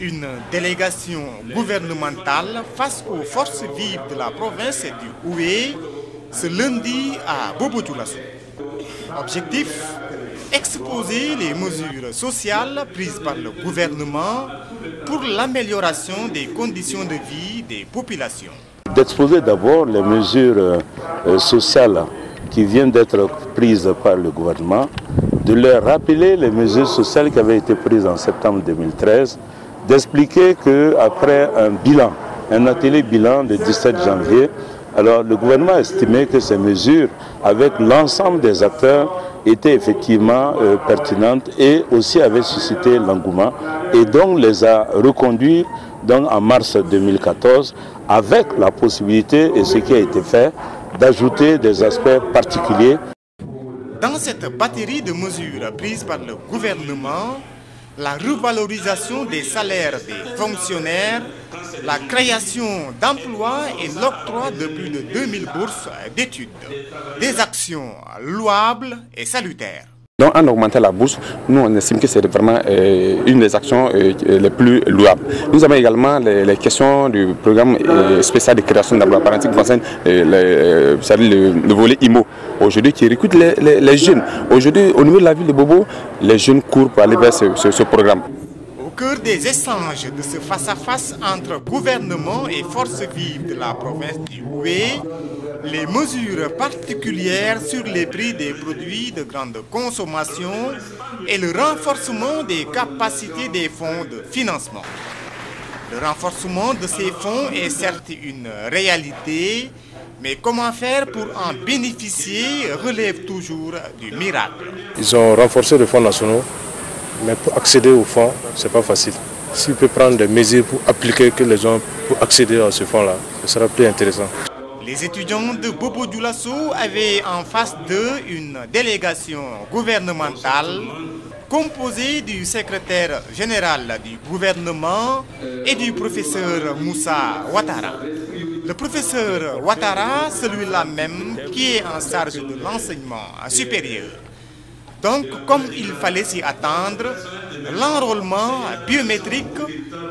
Une délégation gouvernementale face aux forces vives de la province du Houé ce lundi à Bobo-Dioulasso. Objectif, exposer les mesures sociales prises par le gouvernement pour l'amélioration des conditions de vie des populations. D'exposer d'abord les mesures sociales qui viennent d'être prises par le gouvernement, de leur rappeler les mesures sociales qui avaient été prises en septembre 2013, d'expliquer qu'après un atelier bilan le 17 janvier, alors le gouvernement a estimé que ces mesures, avec l'ensemble des acteurs, étaient effectivement pertinentes et aussi avaient suscité l'engouement et donc les a reconduits en mars 2014 avec la possibilité, et ce qui a été fait, d'ajouter des aspects particuliers. Dans cette batterie de mesures prises par le gouvernement, la revalorisation des salaires des fonctionnaires, la création d'emplois et l'octroi de plus de 2000 bourses d'études. Des actions louables et salutaires. Donc en augmentant la bourse, nous on estime que c'est vraiment une des actions les plus louables. Nous avons également les questions du programme spécial de création d'emplois par exemple qui concerne le volet IMO, aujourd'hui qui recrute les jeunes. Aujourd'hui au niveau de la ville de Bobo, les jeunes courent pour aller vers ce programme. Au cœur des échanges de ce face-à-face entre gouvernement et forces vives de la province du Houé, les mesures particulières sur les prix des produits de grande consommation et le renforcement des capacités des fonds de financement. Le renforcement de ces fonds est certes une réalité, mais comment faire pour en bénéficier relève toujours du miracle. Ils ont renforcé les fonds nationaux, mais pour accéder aux fonds, ce n'est pas facile. S'ils peuvent prendre des mesures pour appliquer que les gens pour accéder à ce fonds-là, ce sera plus intéressant. Les étudiants de Bobo-Dioulasso avaient en face d'eux une délégation gouvernementale composée du secrétaire général du gouvernement et du professeur Moussa Ouattara. Le professeur Ouattara, celui-là même qui est en charge de l'enseignement supérieur. Donc, comme il fallait s'y attendre, l'enrôlement biométrique,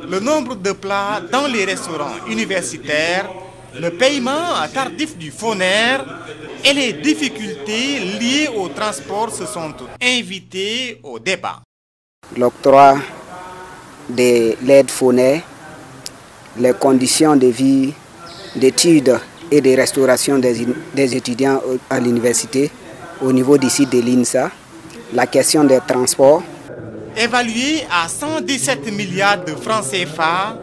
le nombre de plats dans les restaurants universitaires, le paiement tardif du FONER et les difficultés liées au transport se sont invités au débat. L'octroi de l'aide FONER, les conditions de vie, d'études et de restauration des étudiants à l'université au niveau du site de l'INSA, la question des transports. Évaluées à 117 milliards de francs CFA,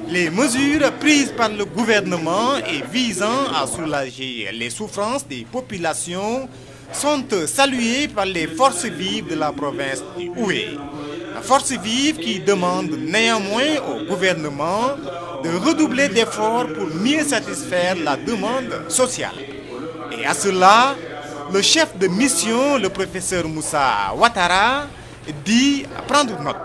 les mesures prises par le gouvernement et visant à soulager les souffrances des populations sont saluées par les forces vives de la province du Houé. Forces vives qui demandent néanmoins au gouvernement de redoubler d'efforts pour mieux satisfaire la demande sociale. Et à cela, le chef de mission, le professeur Moussa Ouattara, dit prendre note.